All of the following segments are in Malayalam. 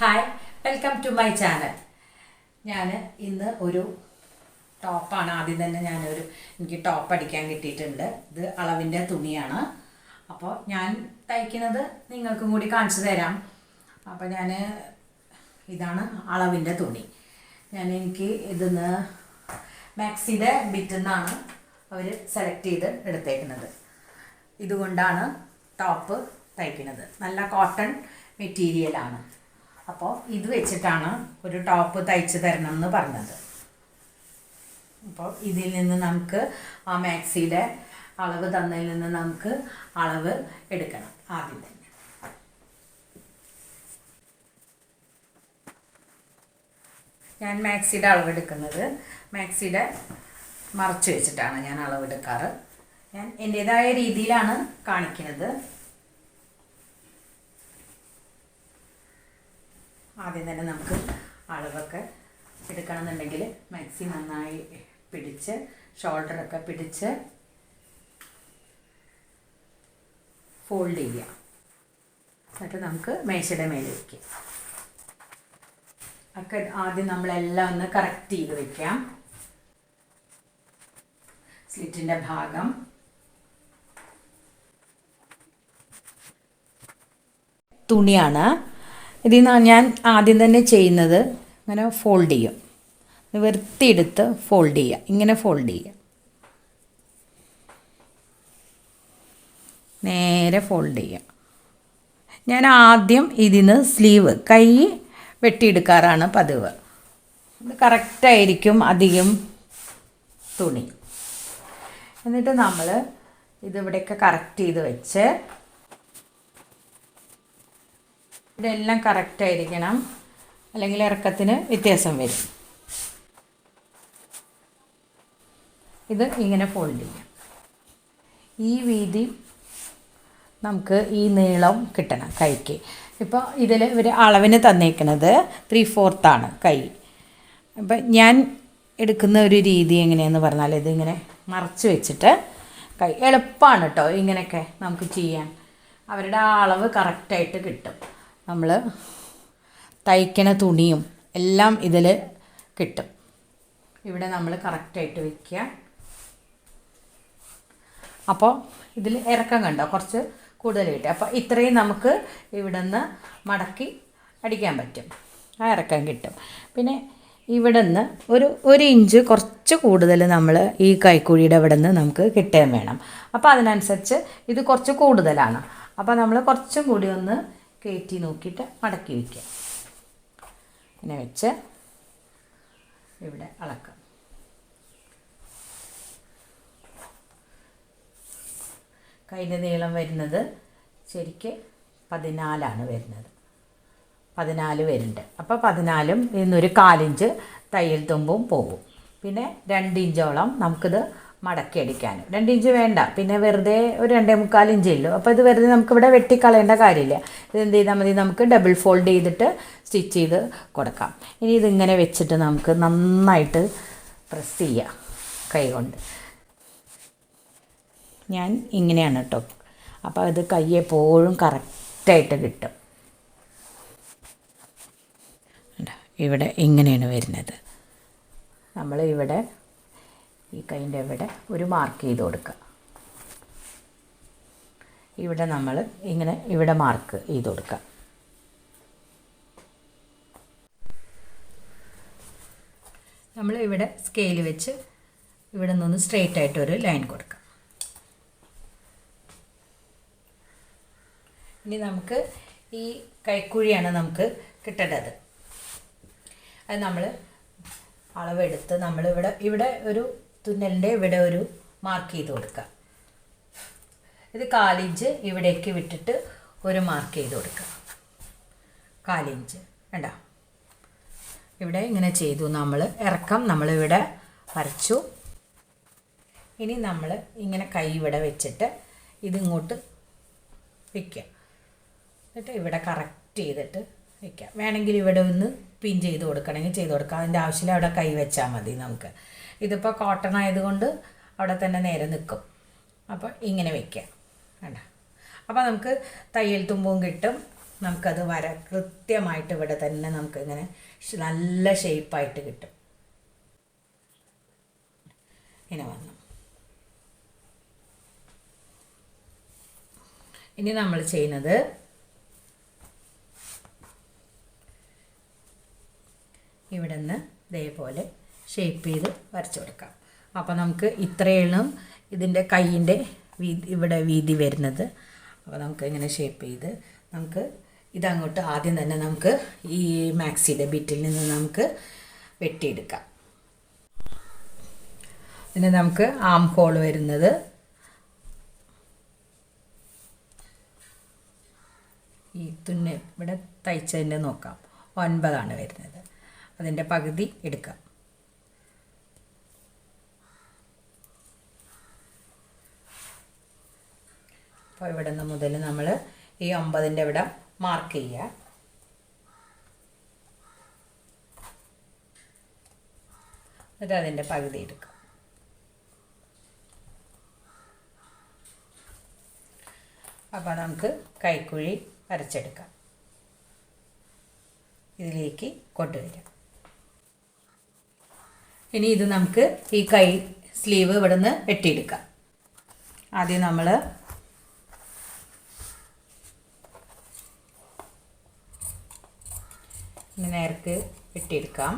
Hi, welcome to my channel. ഞാൻ ഇന്ന് ഒരു ടോപ്പാണ്. ആദ്യം തന്നെ എനിക്ക് ടോപ്പ് അടിക്കാൻ കിട്ടിയിട്ടുണ്ട്. ഇത് അളവിൻ്റെ തുണിയാണ്. അപ്പോൾ ഞാൻ തയ്ക്കുന്നത് നിങ്ങൾക്കും കൂടി കാണിച്ചു തരാം. അപ്പോൾ ഇതാണ് അളവിൻ്റെ തുണി. എനിക്ക് ഇതിന്ന് മാക്സിയുടെ ബിറ്റിൽ നിന്നാണ് അവർ സെലക്ട് ചെയ്ത് എടുത്തേക്കുന്നത്. ഇതുകൊണ്ടാണ് ടോപ്പ് തയ്ക്കുന്നത്. നല്ല കോട്ടൺ മെറ്റീരിയലാണ്. അപ്പോൾ ഇത് വെച്ചിട്ടാണ് ഒരു ടോപ്പ് തയ്ച്ച് തരണം എന്ന് പറഞ്ഞത്. അപ്പോൾ ഇതിൽ നിന്ന് നമുക്ക് ആ മാക്സിയുടെ അളവ് തന്നതിൽ നിന്ന് നമുക്ക് അളവ് എടുക്കണം. ആദ്യം തന്നെ ഞാൻ മാക്സിയുടെ അളവെടുക്കുന്നത് മാക്സിയുടെ മറച്ച് വെച്ചിട്ടാണ് ഞാൻ അളവെടുക്കാറ്. ഞാൻ എൻ്റേതായ രീതിയിലാണ് കാണിക്കുന്നത്. ആദ്യം തന്നെ നമുക്ക് അളവൊക്കെ എടുക്കണമെന്നുണ്ടെങ്കിൽ മാക്സി നന്നായി പിടിച്ച് ഷോൾഡറൊക്കെ പിടിച്ച് ഫോൾഡ് ചെയ്യാം. എന്നിട്ട് നമുക്ക് മേശയുടെ മേലെ വയ്ക്കാം. ഒക്കെ ആദ്യം നമ്മളെല്ലാം ഒന്ന് കറക്റ്റ് ചെയ്ത് വയ്ക്കാം. സ്ലിറ്റിൻ്റെ ഭാഗം തുണിയാണ്. ഇതിൽ നിന്ന് ഞാൻ ആദ്യം തന്നെ ചെയ്യുന്നത് ഇങ്ങനെ ഫോൾഡ് ചെയ്യും. വൃത്തിയെടുത്ത് ഫോൾഡ് ചെയ്യുക. ഇങ്ങനെ ഫോൾഡ് ചെയ്യുക. നേരെ ഫോൾഡ് ചെയ്യുക. ഞാൻ ആദ്യം ഇതിന്ന് സ്ലീവ് കൈ വെട്ടിയെടുക്കാറാണ് പതിവ്. ഇത് കറക്റ്റായിരിക്കും അധികം തുണി. എന്നിട്ട് നമ്മൾ ഇതിവിടെയൊക്കെ കറക്റ്റ് ചെയ്ത് വെച്ച് ഇതെല്ലാം കറക്റ്റായിരിക്കണം, അല്ലെങ്കിൽ ഇറക്കത്തിന് വ്യത്യാസം വരും. ഇത് ഇങ്ങനെ ഫോൾഡ് ചെയ്യാം. ഈ വീതി നമുക്ക് ഈ നീളം കിട്ടണം കൈക്ക്. ഇപ്പോൾ ഇതിൽ ഒരു അളവിന് തന്നേക്കുന്നത് 3/4 കൈ. അപ്പം ഞാൻ എടുക്കുന്ന ഒരു രീതി എങ്ങനെയാണെന്ന് പറഞ്ഞാൽ ഇതിങ്ങനെ മറച്ച് വെച്ചിട്ട് കൈ എളുപ്പമാണ് കേട്ടോ. ഇങ്ങനെയൊക്കെ നമുക്ക് ചെയ്യാൻ അവരുടെ ആ അളവ് കറക്റ്റായിട്ട് കിട്ടും. നമ്മൾ തയ്ക്കണ തുണിയും എല്ലാം ഇതിൽ കിട്ടും. ഇവിടെ നമ്മൾ കറക്റ്റായിട്ട് വയ്ക്കുക. അപ്പോൾ ഇതിൽ ഇറക്കം കണ്ടോ, കുറച്ച് കൂടുതൽ കിട്ടും. അപ്പോൾ ഇത്രയും നമുക്ക് ഇവിടെ നിന്ന് മടക്കി അടിക്കാൻ പറ്റും. ആ ഇറക്കം കിട്ടും. പിന്നെ ഇവിടെ നിന്ന് ഒരു ഇഞ്ച് കുറച്ച് കൂടുതൽ നമ്മൾ ഈ കൈക്കുഴിയുടെ ഇവിടെ നിന്ന് നമുക്ക് കിട്ടുകയും വേണം. അപ്പോൾ അതിനനുസരിച്ച് ഇത് കുറച്ച് കൂടുതലാണ്. അപ്പോൾ നമ്മൾ കുറച്ചും കൂടി ഒന്ന് കയറ്റി നോക്കിയിട്ട് മടക്കി വയ്ക്കുക. ഇങ്ങനെ വെച്ച് ഇവിടെ അളക്കാം. കൈൻ്റെ നീളം വരുന്നത് ശരിക്ക് 14 വരുന്നത്. 14 വരുന്നുണ്ട്. അപ്പോൾ 14 ഇന്നൊരു 1/4 ഇഞ്ച് തയ്യൽ തുമ്പും പോകും. പിന്നെ 2 ഇഞ്ചോളം നമുക്കിത് മടക്കി അടിക്കാൻ. 2 ഇഞ്ച് വേണ്ട, പിന്നെ വെറുതെ ഒരു 2.25 ഇഞ്ചേ ഉള്ളൂ. അപ്പോൾ ഇത് വെറുതെ നമുക്കിവിടെ വെട്ടിക്കളയേണ്ട കാര്യമില്ല. ഇതെന്ത് ചെയ്താൽ മതി, നമുക്ക് ഡബിൾ ഫോൾഡ് ചെയ്തിട്ട് സ്റ്റിച്ച് ചെയ്ത് കൊടുക്കാം. ഇനി ഇതിങ്ങനെ വെച്ചിട്ട് നമുക്ക് നന്നായിട്ട് പ്രസ് ചെയ്യാം കൈ കൊണ്ട്. ഞാൻ ഇങ്ങനെയാണ് കേട്ടോ. അപ്പോൾ അത് കൈ എപ്പോഴും കറക്റ്റായിട്ട് കിട്ടും. ഇവിടെ ഇങ്ങനെയാണ് വരുന്നത്. നമ്മൾ ഇവിടെ ഈ കൈൻ്റെ ഇവിടെ ഒരു മാർക്ക് ചെയ്ത് കൊടുക്കുക. ഇവിടെ നമ്മൾ ഇങ്ങനെ ഇവിടെ മാർക്ക് ചെയ്ത് കൊടുക്കുക. നമ്മൾ ഇവിടെ സ്കെയിൽ വെച്ച് ഇവിടെ നിന്ന് സ്ട്രെയിറ്റ് ആയിട്ടൊരു ലൈൻ കൊടുക്കുക. ഇനി നമുക്ക് ഈ കൈക്കുഴിയാണ് നമുക്ക് കിട്ടേണ്ടത്. അത് നമ്മൾ അളവെടുത്ത് ഇവിടെ ഒരു തുന്നലിൻ്റെ ഇവിടെ ഒരു മാർക്ക് ചെയ്ത് കൊടുക്കുക. ഇത് 1/4 ഇഞ്ച് ഇവിടേക്ക് വിട്ടിട്ട് ഒരു മാർക്ക് ചെയ്ത് കൊടുക്കുക. 1/4 ഇഞ്ച് വേണ്ട. ഇവിടെ ഇങ്ങനെ ചെയ്തു. നമ്മൾ ഇറക്കം നമ്മളിവിടെ വരച്ചു. ഇനി നമ്മൾ ഇങ്ങനെ കൈ ഇവിടെ വെച്ചിട്ട് ഇതിങ്ങോട്ട് വയ്ക്കുക. എന്നിട്ട് ഇവിടെ കറക്റ്റ് ചെയ്തിട്ട് വയ്ക്കുക. വേണമെങ്കിൽ ഇവിടെ ഒന്ന് പിൻ ചെയ്ത് കൊടുക്കണമെങ്കിൽ ചെയ്ത് കൊടുക്കാം. അതിൻ്റെ ആവശ്യമില്ല, അവിടെ കൈ വെച്ചാൽ മതി നമുക്ക്. ഇതിപ്പോൾ കോട്ടൺ ആയതുകൊണ്ട് അവിടെ തന്നെ നേരെ നിൽക്കും. അപ്പോൾ ഇങ്ങനെ വയ്ക്കുക വേണ്ട. അപ്പോൾ നമുക്ക് തയ്യൽ തുമ്പും കിട്ടും, നമുക്കത് കൃത്യമായിട്ട് ഇവിടെ തന്നെ നമുക്കിങ്ങനെ നല്ല ഷേപ്പായിട്ട് കിട്ടും. ഇങ്ങനെ വന്നു. ഇനി നമ്മൾ ചെയ്യുന്നത് ഇവിടെ നിന്ന് ഇതേപോലെ ഷേപ്പ് ചെയ്ത് വരച്ചു കൊടുക്കാം. അപ്പോൾ നമുക്ക് ഇത്രയാണ് ഇതിൻ്റെ കൈയിൻ്റെ ഇവിടെ വീതി വരുന്നത്. അപ്പോൾ നമുക്ക് ഇങ്ങനെ ഷേപ്പ് ചെയ്ത് നമുക്ക് ഇതങ്ങോട്ട് ആദ്യം തന്നെ നമുക്ക് ഈ മാക്സിയുടെ ബിറ്റിൽ നിന്ന് നമുക്ക് വെട്ടിയെടുക്കാം. പിന്നെ നമുക്ക് ആം ഹോൾ വരുന്നത് ഈ ഇവിടെ തയ്ച്ചതിൻ്റെ നോക്കാം 9 വരുന്നത്. അതിൻ്റെ പകുതി എടുക്കാം. അപ്പോൾ ഇവിടെ നിന്ന് മുതൽ നമ്മൾ ഈ 9ൻ്റെ ഇവിടെ മാർക്ക് ചെയ്യുക. എന്നിട്ട് അതിൻ്റെ പകുതി എടുക്കാം. അപ്പോൾ നമുക്ക് കൈക്കുഴി വരച്ചെടുക്കാം. ഇതിലേക്ക് കൊണ്ടുവരാം. ഇനി ഇത് നമുക്ക് ഈ കൈ സ്ലീവ് ഇവിടെ നിന്ന് വെട്ടിയെടുക്കാം. ആദ്യം നമ്മൾ നേർക്ക് വെട്ടിയെടുക്കാം.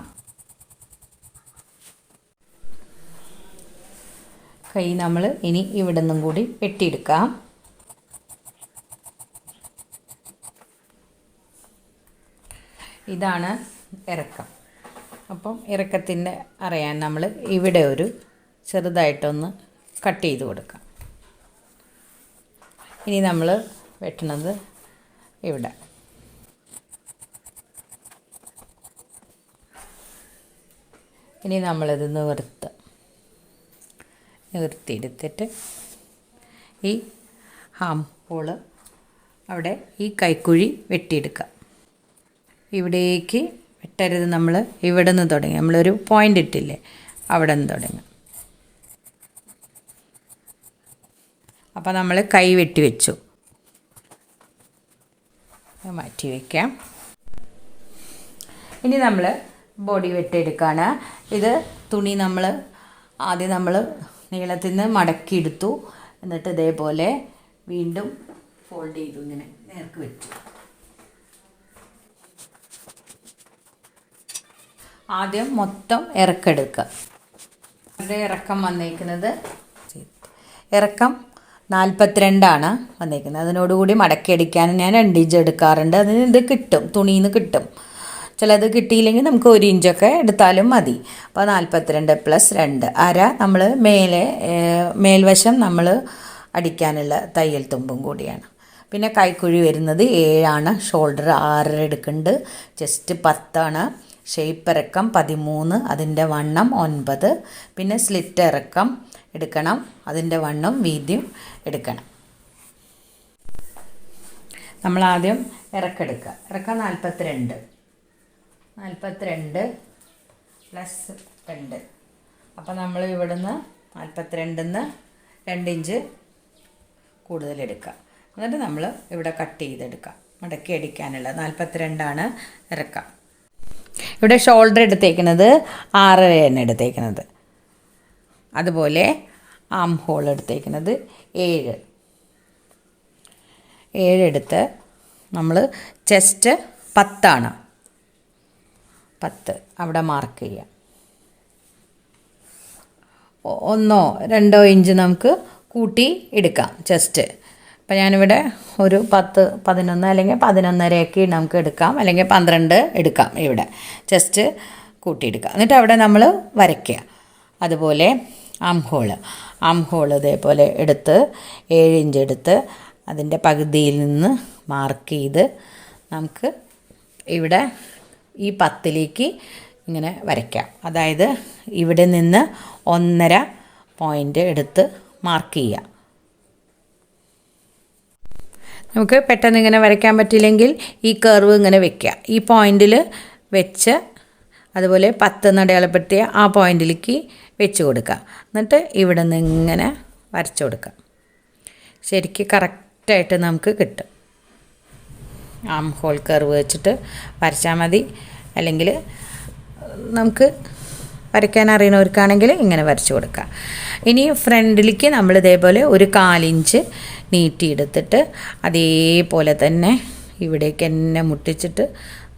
കൈ നമ്മൾ ഇനി ഇവിടെ നിന്നും കൂടി വെട്ടിയെടുക്കാം. ഇതാണ് ഇറക്കം. അപ്പം ഇറക്കത്തിൻ്റെ അറിയാൻ നമ്മൾ ഇവിടെ ഒരു ചെറുതായിട്ടൊന്ന് കട്ട് ചെയ്ത് കൊടുക്കാം. ഇനി നമ്മൾ വെട്ടണത് ഇവിടെ. ഇനി നമ്മളിത് നിവർത്തിയെടുത്തിട്ട് ഈ ഹാം ഹോള് അവിടെ ഈ കൈക്കുഴി വെട്ടിയെടുക്കാം. ഇവിടേക്ക് വെട്ടരുത്. നമ്മൾ ഇവിടെ നിന്ന് തുടങ്ങി. നമ്മളൊരു പോയിൻ്റ് ഇട്ടില്ലേ, അവിടെ നിന്ന് തുടങ്ങി. അപ്പോൾ നമ്മൾ കൈ വെട്ടി വെച്ചു. മാറ്റി വയ്ക്കാം. ഇനി നമ്മൾ ബോഡി വെട്ടിയെടുക്കുകയാണ്. ഇത് തുണി ആദ്യം നമ്മൾ നീളത്തിൽ നിന്ന് മടക്കിയെടുത്തു. എന്നിട്ട് ഇതേപോലെ വീണ്ടും ഫോൾഡ് ചെയ്തു, ഇങ്ങനെ നേർക്ക് വെച്ചു. ആദ്യം മൊത്തം ഇറക്കെടുക്കുക. ഇത് ഇറക്കം വന്നേക്കുന്നത് ഇറക്കം 42 വന്നേക്കുന്നത്. അതിനോടുകൂടി മടക്കിയടിക്കാൻ ഞാൻ 2 ഇഞ്ച് എടുക്കാറുണ്ട്. അതിന് ഇത് കിട്ടും, തുണിയിൽ നിന്ന് കിട്ടും. ചിലത് കിട്ടിയില്ലെങ്കിൽ നമുക്ക് 1 ഇഞ്ചൊക്കെ എടുത്താലും മതി. അപ്പോൾ 42 + 2 അര നമ്മൾ മേൽവശം നമ്മൾ അടിക്കാനുള്ള തയ്യൽ തുമ്പും കൂടിയാണ്. പിന്നെ കൈക്കുഴി വരുന്നത് 7, ഷോൾഡർ 6 എടുക്കുന്നുണ്ട്, ചെസ്റ്റ് 10, ഷേപ്പ് ഇറക്കം 13, അതിൻ്റെ വണ്ണം 9, പിന്നെ സ്ലിറ്റ് ഇറക്കം എടുക്കണം, അതിൻ്റെ വണ്ണം വീതിയും എടുക്കണം. നമ്മളാദ്യം ഇറക്കെടുക്കുക. ഇറക്കം 42 + 2. അപ്പോൾ നമ്മൾ ഇവിടുന്ന് 42-ന്ന് 2 ഇഞ്ച് കൂടുതലെടുക്കുക. എന്നിട്ട് നമ്മൾ ഇവിടെ കട്ട് ചെയ്തെടുക്കാം. മടക്കി അടിക്കാനുള്ള 42 ഇറക്കം. ഇവിടെ ഷോൾഡർ എടുത്തേക്കുന്നത് 6 എടുത്തേക്കുന്നത്. അതുപോലെ ആം ഹോൾ എടുത്തേക്കുന്നത് 7 എടുത്ത് നമ്മൾ ചെസ്റ്റ് 10 അവിടെ മാർക്ക് ചെയ്യാം. 1-2 ഇഞ്ച് നമുക്ക് കൂട്ടി എടുക്കാം ചെസ്റ്റ്. അപ്പം ഞാനിവിടെ ഒരു 10, 11 അല്ലെങ്കിൽ 11.5 നമുക്ക് എടുക്കാം, അല്ലെങ്കിൽ 12 എടുക്കാം. ഇവിടെ ചെസ്റ്റ് കൂട്ടിയെടുക്കാം. എന്നിട്ട് അവിടെ നമ്മൾ വരയ്ക്കുക. അതുപോലെ ആം ഹോൾ ഇതേപോലെ എടുത്ത് 7 ഇഞ്ച് എടുത്ത് അതിൻ്റെ പകുതിയിൽ നിന്ന് മാർക്ക് ചെയ്ത് നമുക്ക് ഇവിടെ ഈ 10ലേക്ക് ഇങ്ങനെ വരയ്ക്കാം. അതായത് ഇവിടെ നിന്ന് 1.5 പോയിൻ്റ് എടുത്ത് മാർക്ക് ചെയ്യുക. നമുക്ക് പെട്ടെന്ന് ഇങ്ങനെ വരയ്ക്കാൻ പറ്റില്ലെങ്കിൽ ഈ കർവ് ഇങ്ങനെ വെക്കുക. ഈ പോയിൻ്റിൽ വെച്ച് അതുപോലെ 10 അടയാളപ്പെടുത്തിയ ആ പോയിൻ്റിലേക്ക് വെച്ച് കൊടുക്കുക. എന്നിട്ട് ഇവിടെ നിന്ന് ഇങ്ങനെ വരച്ചു കൊടുക്കുക. ശരിക്കും കറക്റ്റായിട്ട് നമുക്ക് കിട്ടും. ആം ഹോൾ കർവ് വെച്ചിട്ട് വരച്ചാൽ മതി. അല്ലെങ്കിൽ നമുക്ക് വരയ്ക്കാൻ അറിയുന്നവർക്കാണെങ്കിൽ ഇങ്ങനെ വരച്ച് കൊടുക്കാം. ഇനി ഫ്രണ്ടിലേക്ക് നമ്മൾ ഇതേപോലെ ഒരു 1/4 ഇഞ്ച് നീട്ടിയെടുത്തിട്ട് അതേപോലെ തന്നെ ഇവിടേക്ക് തന്നെ മുട്ടിച്ചിട്ട്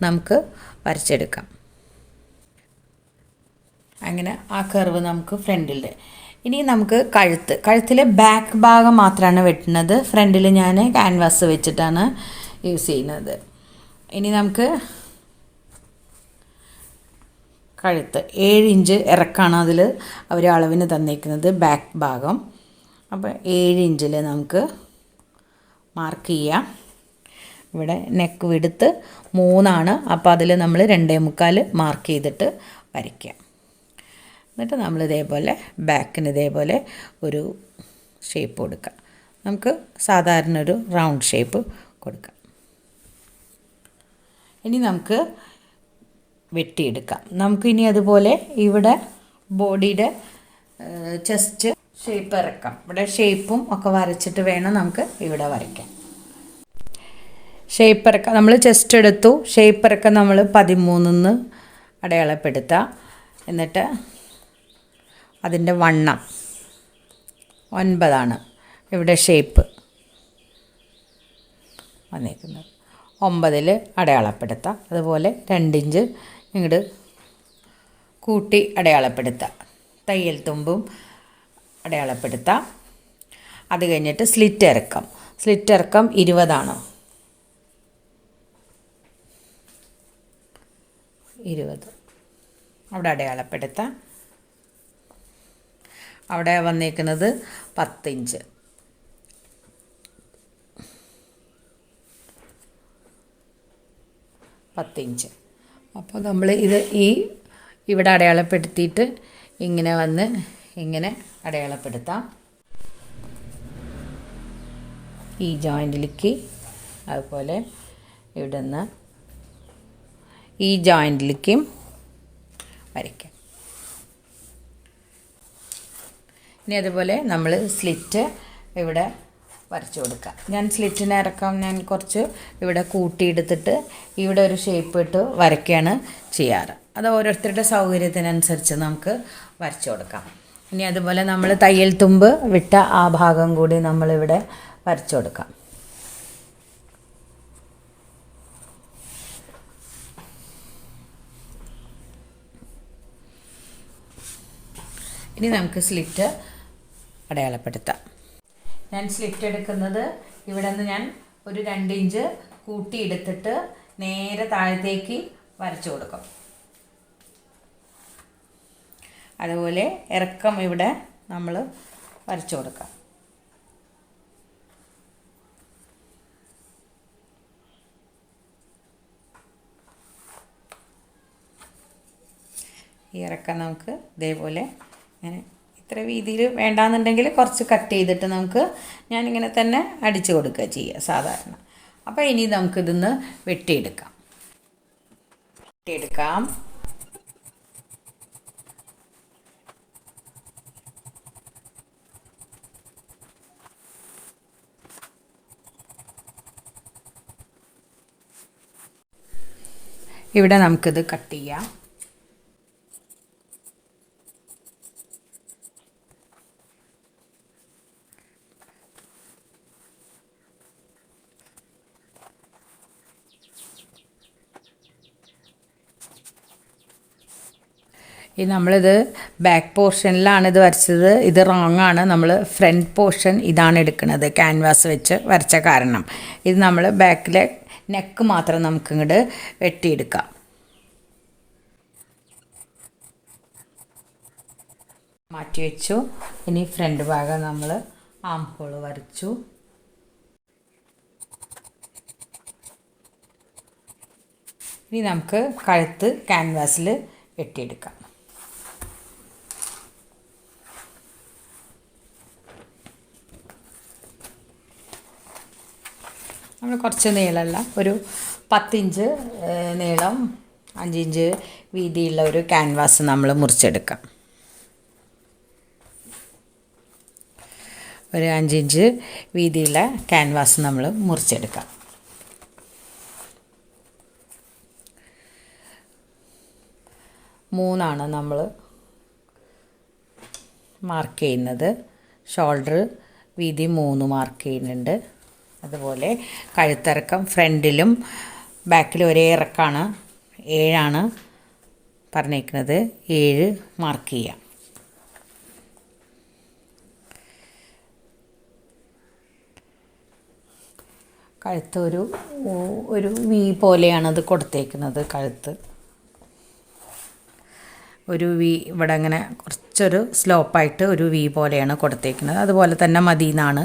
നമുക്ക് വരച്ചെടുക്കാം. അങ്ങനെ ആ കർവ് നമുക്ക് ഫ്രണ്ടിൽ. ഇനി നമുക്ക് കഴുത്തിലെ ബാക്ക് ഭാഗം മാത്രമാണ് വെട്ടുന്നത്. ഫ്രണ്ടിൽ ഞാൻ ക്യാൻവാസ് വെച്ചിട്ടാണ് യൂസ് ചെയ്യുന്നത്. ഇനി നമുക്ക് കഴുത്ത് 7 ഇഞ്ച് ഇറക്കാണ് അതിൽ അവർ അളവിന് തന്നേക്കുന്നത് ബാക്ക് ഭാഗം. അപ്പോൾ 7 ഇഞ്ചിൽ നമുക്ക് മാർക്ക് ചെയ്യാം. ഇവിടെ നെക്ക് വിഡ്ത്ത് 3 അപ്പോൾ അതിൽ നമ്മൾ 2.25 മാർക്ക് ചെയ്തിട്ട് വരയ്ക്കാം. എന്നിട്ട് നമ്മൾ ഇതേപോലെ ബാക്കിന് ഇതേപോലെ ഒരു ഷേപ്പ് കൊടുക്കാം. നമുക്ക് സാധാരണ ഒരു റൗണ്ട് ഷേപ്പ് കൊടുക്കാം. ഇനി നമുക്ക് വെട്ടിയെടുക്കാം. നമുക്കിനി അതുപോലെ ഇവിടെ ബോഡിയുടെ ചെസ്റ്റ് ഷേപ്പ് ഇറക്കാം. ഇവിടെ ഷേപ്പും ഒക്കെ വരച്ചിട്ട് വേണം നമുക്ക് ഇവിടെ വരയ്ക്കാൻ. ഷേപ്പ് ഇറക്കാം. നമ്മൾ ചെസ്റ്റ് എടുത്തു. ഷേപ്പ് ഇറക്കം നമ്മൾ 13 അടയാളപ്പെടുത്താം. എന്നിട്ട് അതിൻ്റെ വണ്ണം 9 ഇവിടെ ഷേപ്പ് വന്നേക്കുന്നത്. 9 അടയാളപ്പെടുത്താം. അതുപോലെ 2 ഇഞ്ച് ഇങ്ങോട്ട് കൂട്ടി അടയാളപ്പെടുത്താം. തയ്യൽ തുമ്പും അടയാളപ്പെടുത്താം. അത് കഴിഞ്ഞിട്ട് സ്ലിറ്റ് ഇറക്കം 20 20 അവിടെ അടയാളപ്പെടുത്താം. അവിടെ വന്നേക്കുന്നത് 10 ഇഞ്ച്. അപ്പോൾ നമ്മൾ ഇവിടെ അടയാളപ്പെടുത്തിയിട്ട് ഇങ്ങനെ വന്ന് ഇങ്ങനെ അടയാളപ്പെടുത്താം. ഈ ജോയിൻറ്റിലേക്ക് അതുപോലെ ഇവിടെ നിന്ന് ഈ ജോയിൻറ്റിലേക്കും വരയ്ക്കാം. ഇനി അതുപോലെ നമ്മൾ സ്ലിറ്റ് ഇവിടെ വരച്ചു കൊടുക്കാം. ഞാൻ സ്ലിറ്റിനെ ഇറക്കാം ഞാൻ കുറച്ച് ഇവിടെ കൂട്ടിയെടുത്തിട്ട് ഇവിടെ ഒരു ഷേപ്പ് ഇട്ട് വരയ്ക്കുകയാണ് ചെയ്യാറ്. അത് ഓരോരുത്തരുടെ സൗകര്യത്തിനനുസരിച്ച് നമുക്ക് വരച്ചു കൊടുക്കാം. ഇനി അതുപോലെ നമ്മൾ തയ്യൽ തുമ്പ് വിട്ട ആ ഭാഗം കൂടി നമ്മളിവിടെ വരച്ചു കൊടുക്കാം. ഇനി നമുക്ക് സ്ലിറ്റ് അടയാളപ്പെടുത്താം. ഞാൻ സ്ലിറ്റ് എടുക്കുന്നത് ഇവിടെ നിന്ന് ഞാൻ ഒരു 2 ഇഞ്ച് കൂട്ടിയെടുത്തിട്ട് നേരെ താഴത്തേക്ക് വരച്ചു കൊടുക്കും. അതുപോലെ ഇറക്കം ഇവിടെ നമ്മൾ വരച്ചു കൊടുക്കാം. ഈ ഇറക്കം നമുക്ക് ഇതേപോലെ ഇങ്ങനെ ഇത്ര വീതിയിൽ വേണ്ടാന്നുണ്ടെങ്കിൽ കുറച്ച് കട്ട് ചെയ്തിട്ട് നമുക്ക് ഞാനിങ്ങനെ തന്നെ അടിച്ചു കൊടുക്കുക ചെയ്യുക സാധാരണ. അപ്പോൾ ഇനി നമുക്കിതൊന്ന് വെട്ടിയെടുക്കാം. ഇവിടെ നമുക്കിത് കട്ട് ചെയ്യാം. നമ്മളിത് ബാക്ക് പോർഷനിലാണ് ഇത് വരച്ചത്. ഇത് റോങ് ആണ്. നമ്മൾ ഫ്രണ്ട് പോർഷൻ ഇതാണ് എടുക്കുന്നത് ക്യാൻവാസ് വെച്ച് വരച്ച കാരണം. ഇത് നമ്മൾ ബാക്കിലെ നെക്ക് മാത്രം നമുക്കിങ്ങോട്ട് വെട്ടിയെടുക്കാം. മാറ്റി വെച്ചു. ഇനി ഫ്രണ്ട് ഭാഗം നമ്മൾ ആം ഹോൾ വരച്ചു. ഇനി നമുക്ക് കഴുത്ത് ക്യാൻവാസിൽ വെട്ടിയെടുക്കാം. നമ്മൾ കുറച്ച് നീളമുള്ള ഒരു 10 ഇഞ്ച് നീളം 5 ഇഞ്ച് വീതിയുള്ള ഒരു ക്യാൻവാസ് നമ്മൾ മുറിച്ചെടുക്കാം. ഒരു 5 ഇഞ്ച് വീതിയുള്ള ക്യാൻവാസ് നമ്മൾ മുറിച്ചെടുക്കാം. 3 നമ്മൾ മാർക്ക് ചെയ്യുന്നത്. ഷോൾഡർ വീതി 3 മാർക്ക് ചെയ്യുന്നുണ്ട്. അതുപോലെ കഴുത്തിറക്കം ഫ്രണ്ടിലും ബാക്കിലും ഒരേ ഇറക്കമാണ്, 7 പറഞ്ഞേക്കുന്നത്. 7 മാർക്ക് ചെയ്യാം. കഴുത്ത് ഒരു വി പോലെയാണത് കൊടുത്തേക്കുന്നത്. കഴുത്ത് ഒരു വി, ഇവിടെ അങ്ങനെ കുറച്ചൊരു സ്ലോപ്പായിട്ട് ഒരു വി പോലെയാണ് കൊടുത്തേക്കുന്നത്. അതുപോലെ തന്നെ മതി എന്നാണ്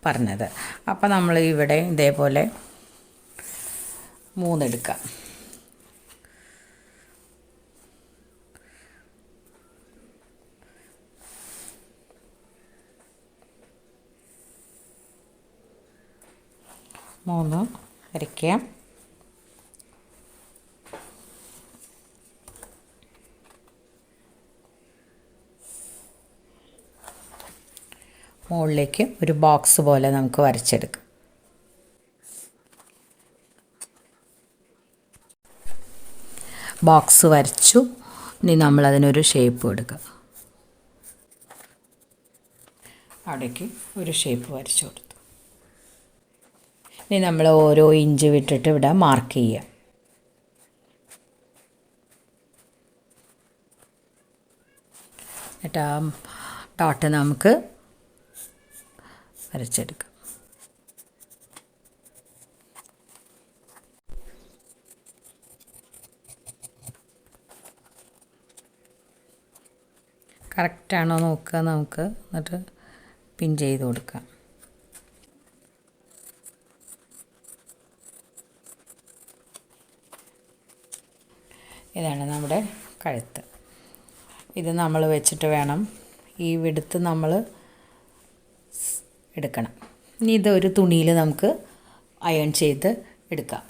പറഞ്ഞത്. അപ്പോൾ നമ്മൾ ഇവിടെ ഇതേപോലെ 3 എടുക്കാം. വരയ്ക്കാം. മുകളിലേക്ക് ഒരു ബോക്സ് പോലെ നമുക്ക് വരച്ചെടുക്കാം. ബോക്സ് വരച്ചു. ഇനി നമ്മളതിനൊരു ഷേപ്പ് കൊടുക്കുക. അവിടേക്ക് ഒരു ഷേപ്പ് വരച്ചു കൊടുത്തു. ഇനി നമ്മൾ ഓരോ ഇഞ്ച് വിട്ടിട്ട് ഇവിടെ മാർക്ക് ചെയ്യുക. എന്നിട്ട് ആ ഡോട്ട് നമുക്ക് വരച്ചെടുക്കാം. കറക്റ്റാണോ നോക്കുക നമുക്ക്. എന്നിട്ട് പിൻ ചെയ്ത് കൊടുക്കാം. ഇതാണ് നമ്മുടെ കഴുത്ത്. ഇത് നമ്മൾ വെച്ചിട്ട് വേണം ഈ വിടുത്ത് നമ്മൾ എടുക്കണം. ഇനി ഇതൊരു തുണിയിൽ നമുക്ക് അയൺ ചെയ്ത് എടുക്കാം.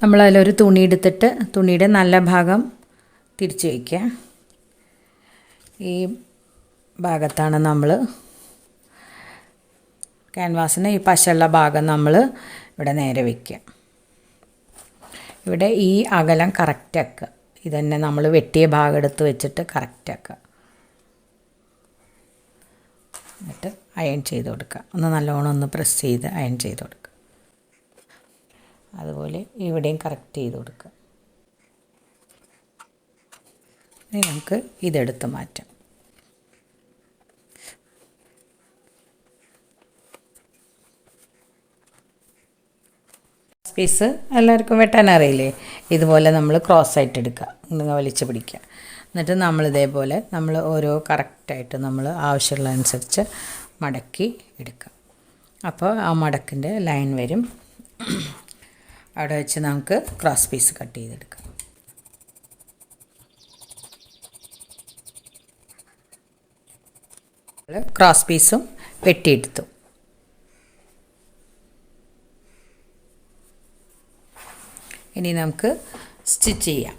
നമ്മളതിലൊരു തുണി എടുത്തിട്ട് തുണിയുടെ നല്ല ഭാഗം തിരിച്ച് വയ്ക്കുക. ഈ ഭാഗത്താണ് നമ്മൾ ക്യാൻവാസിന് ഈ പശയുള്ള ഭാഗം നമ്മൾ ഇവിടെ നേരെ വയ്ക്കുക. ഇവിടെ ഈ അകലം കറക്റ്റാക്കുക. ഇതന്നെ നമ്മൾ വെട്ടിയ ഭാഗം എടുത്ത് വെച്ചിട്ട് കറക്റ്റാക്കുക. എന്നിട്ട് അയൺ ചെയ്ത് കൊടുക്കുക. നല്ലോണം പ്രസ് ചെയ്ത് അയൺ ചെയ്ത് കൊടുക്കുക. അതുപോലെ ഇവിടെയും കറക്റ്റ് ചെയ്ത് കൊടുക്കുക. ഇനി നമുക്ക് ഇതെടുത്ത് മാറ്റാം. പീസ് എല്ലാവർക്കും വെട്ടാൻ അറിയില്ലേ? ഇതുപോലെ നമ്മൾ ക്രോസ് ആയിട്ട് എടുക്കുക, ഇങ്ങനെ വലിച്ച് പിടിക്കുക. എന്നിട്ട് നമ്മൾ ഇതേപോലെ നമ്മൾ ഓരോ കറക്റ്റായിട്ട് നമ്മൾ ആവശ്യമുള്ളതനുസരിച്ച് മടക്കി എടുക്കുക. അപ്പോൾ ആ മടക്കിൻ്റെ ലൈൻ വരും. അവിടെ വെച്ച് നമുക്ക് ക്രോസ് പീസ് കട്ട് ചെയ്തെടുക്കാം. ക്രോസ് പീസും വെട്ടിയെടുത്തു. ഇനി നമുക്ക് സ്റ്റിച്ച് ചെയ്യാം.